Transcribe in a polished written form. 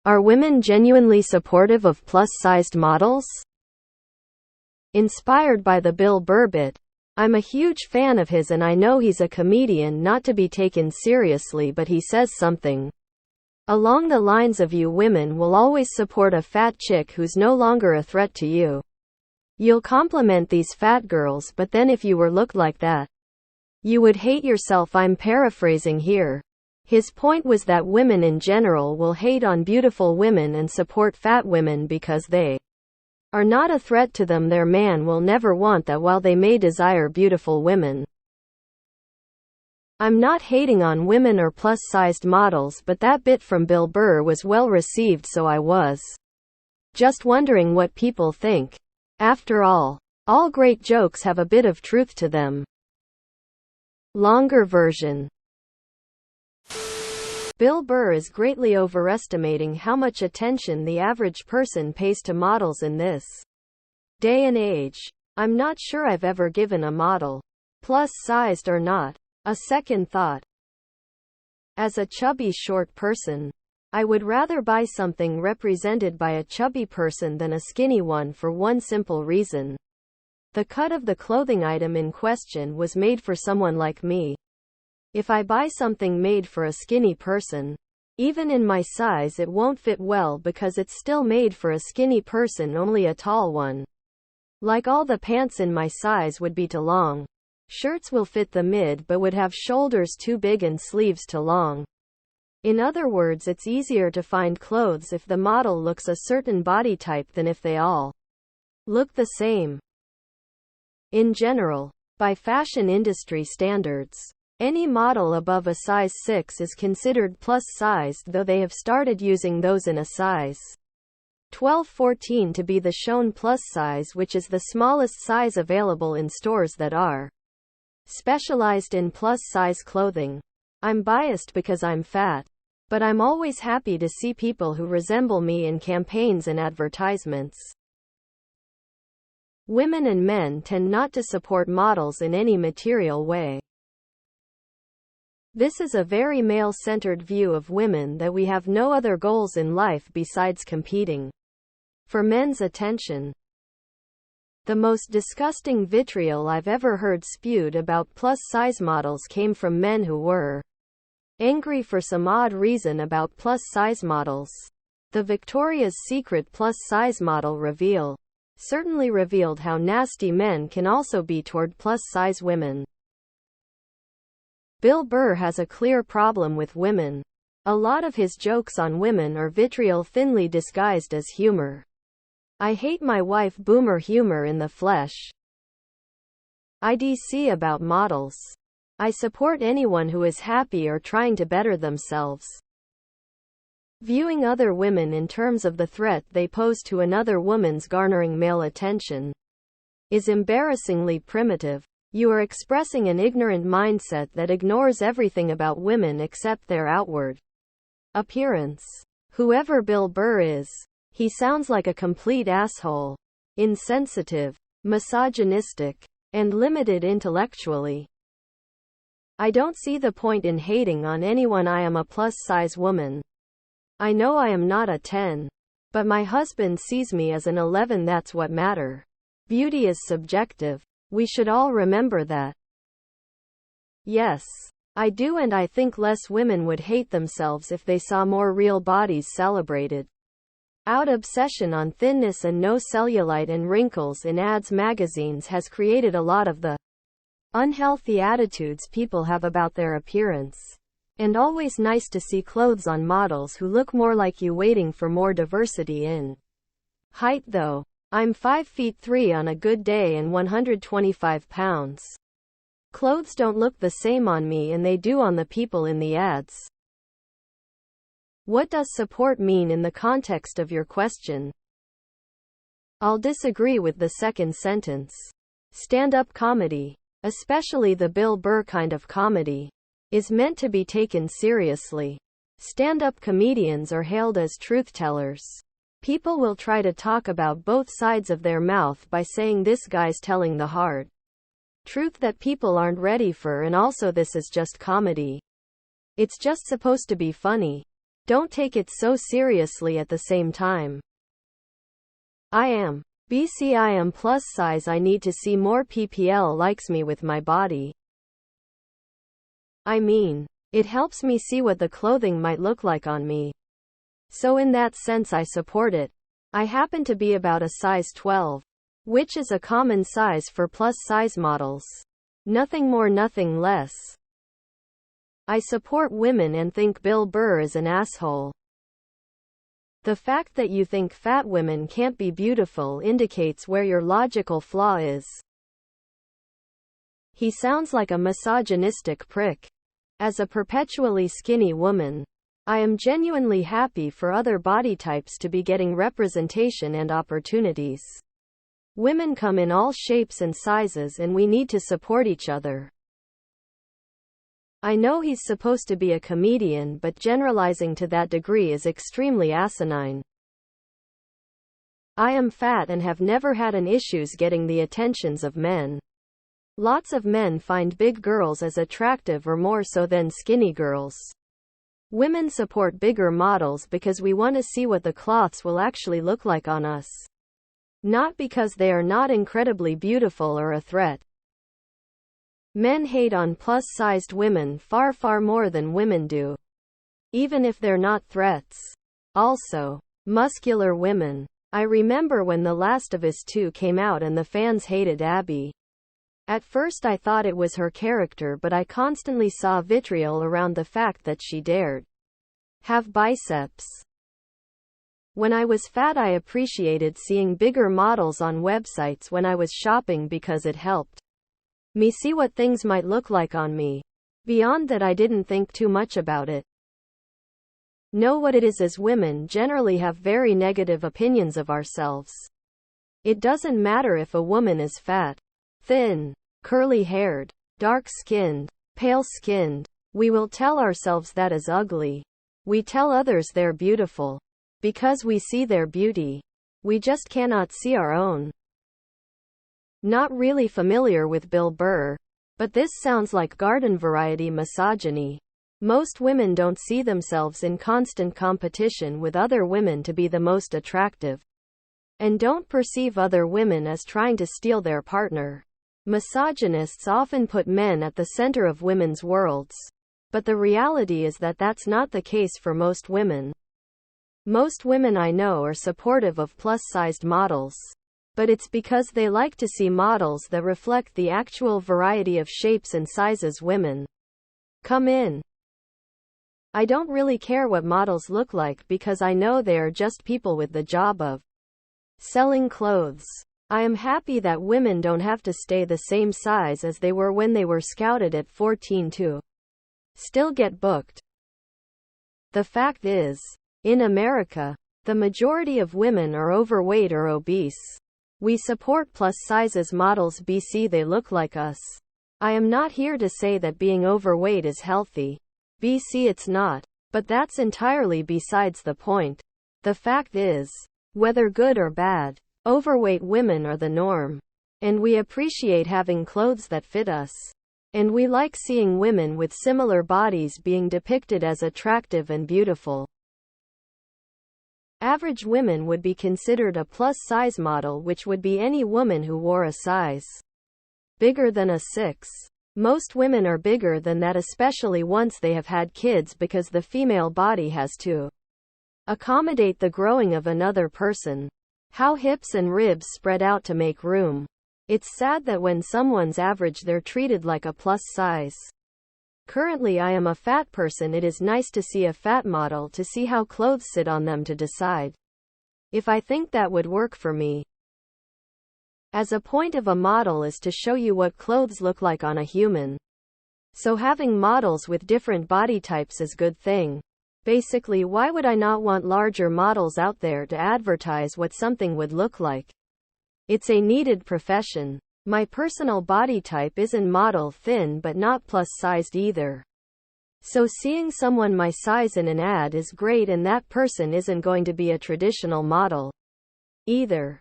Are women genuinely supportive of plus-sized models? Inspired by the Bill Burr bit. I'm a huge fan of his and I know he's a comedian not to be taken seriously, but he says something along the lines of you women will always support a fat chick who's no longer a threat to you. You'll compliment these fat girls, but then if you were looked like that, you would hate yourself. I'm paraphrasing here. His point was that women in general will hate on beautiful women and support fat women because they are not a threat to them. Their man will never want that, while they may desire beautiful women. I'm not hating on women or plus-sized models, but that bit from Bill Burr was well received, so I was just wondering what people think. After all great jokes have a bit of truth to them. Longer version. Bill Burr is greatly overestimating how much attention the average person pays to models in this day and age. I'm not sure I've ever given a model, plus-sized or not, a second thought. As a chubby short person, I would rather buy something represented by a chubby person than a skinny one, for one simple reason. The cut of the clothing item in question was made for someone like me. If I buy something made for a skinny person, even in my size, it won't fit well because it's still made for a skinny person, only a tall one. Like all the pants in my size would be too long. Shirts will fit the mid but would have shoulders too big and sleeves too long. In other words, it's easier to find clothes if the model looks a certain body type than if they all look the same. In general, by fashion industry standards, any model above a size 6 is considered plus-sized, though they have started using those in a size 12-14 to be the shown plus size, which is the smallest size available in stores that are specialized in plus-size clothing. I'm biased because I'm fat, but I'm always happy to see people who resemble me in campaigns and advertisements. Women and men tend not to support models in any material way. This is a very male-centered view of women, that we have no other goals in life besides competing for men's attention. The most disgusting vitriol I've ever heard spewed about plus-size models came from men who were angry for some odd reason about plus-size models. The Victoria's Secret plus-size model reveal certainly revealed how nasty men can also be toward plus-size women. Bill Burr has a clear problem with women. A lot of his jokes on women are vitriol thinly disguised as humor. I hate my wife boomer humor in the flesh. IDC about models. I support anyone who is happy or trying to better themselves. Viewing other women in terms of the threat they pose to another woman's garnering male attention is embarrassingly primitive. You are expressing an ignorant mindset that ignores everything about women except their outward appearance. Whoever Bill Burr is, he sounds like a complete asshole, insensitive, misogynistic, and limited intellectually. I don't see the point in hating on anyone. I am a plus-size woman. I know I am not a 10, but my husband sees me as an 11. That's what matters. Beauty is subjective. We should all remember that. Yes, I do, and I think less women would hate themselves if they saw more real bodies celebrated. Our obsession on thinness and no cellulite and wrinkles in ads magazines has created a lot of the unhealthy attitudes people have about their appearance. And always nice to see clothes on models who look more like you, waiting for more diversity in height though. I'm 5'3" on a good day and 125 pounds. Clothes don't look the same on me, and they do on the people in the ads. What does support mean in the context of your question? I'll disagree with the second sentence. Stand-up comedy, especially the Bill Burr kind of comedy, is meant to be taken seriously. Stand-up comedians are hailed as truth-tellers. People will try to talk about both sides of their mouth by saying this guy's telling the hard truth that people aren't ready for, and also this is just comedy. It's just supposed to be funny. Don't take it so seriously at the same time. I am BC. I am plus size. I need to see more PPL likes me with my body. I mean, it helps me see what the clothing might look like on me. So in that sense I support it. I happen to be about a size 12, which is a common size for plus size models. Nothing more, nothing less. I support women and think Bill Burr is an asshole. The fact that you think fat women can't be beautiful indicates where your logical flaw is. He sounds like a misogynistic prick. As a perpetually skinny woman, I am genuinely happy for other body types to be getting representation and opportunities. Women come in all shapes and sizes and we need to support each other. I know he's supposed to be a comedian, but generalizing to that degree is extremely asinine. I am fat and have never had an issues getting the attentions of men. Lots of men find big girls as attractive or more so than skinny girls. Women support bigger models because we want to see what the cloths will actually look like on us. Not because they are not incredibly beautiful or a threat. Men hate on plus-sized women far more than women do. Even if they're not threats. Also, muscular women. I remember when The Last of Us 2 came out and the fans hated Abby. At first I thought it was her character, but I constantly saw vitriol around the fact that she dared have biceps. When I was fat I appreciated seeing bigger models on websites when I was shopping because it helped me see what things might look like on me. Beyond that I didn't think too much about it. Know what it is, as women generally have very negative opinions of ourselves. It doesn't matter if a woman is fat, thin, curly-haired, dark-skinned, pale-skinned. We will tell ourselves that is ugly. We tell others they're beautiful. Because we see their beauty. We just cannot see our own. Not really familiar with Bill Burr, but this sounds like garden variety misogyny. Most women don't see themselves in constant competition with other women to be the most attractive, and don't perceive other women as trying to steal their partner. Misogynists often put men at the center of women's worlds, but the reality is that that's not the case for most women. Most women I know are supportive of plus-sized models, but it's because they like to see models that reflect the actual variety of shapes and sizes women come in. I don't really care what models look like because I know they are just people with the job of selling clothes. I am happy that women don't have to stay the same size as they were when they were scouted at 14 to still get booked. The fact is, in America, the majority of women are overweight or obese. We support plus sizes models BC, they look like us. I am not here to say that being overweight is healthy. BC, it's not. But that's entirely besides the point. The fact is, whether good or bad, overweight women are the norm. And we appreciate having clothes that fit us. And we like seeing women with similar bodies being depicted as attractive and beautiful. Average women would be considered a plus-size model, which would be any woman who wore a size bigger than a 6. Most women are bigger than that, especially once they have had kids, because the female body has to accommodate the growing of another person. How hips and ribs spread out to make room. It's sad that when someone's average they're treated like a plus size. Currently I am a fat person. It is nice to see a fat model to see how clothes sit on them to decide if I think that would work for me. As a point of a model is to show you what clothes look like on a human. So having models with different body types is good thing. Basically, why would I not want larger models out there to advertise what something would look like? It's a needed profession. My personal body type isn't model thin but not plus-sized either. So seeing someone my size in an ad is great, and that person isn't going to be a traditional model either.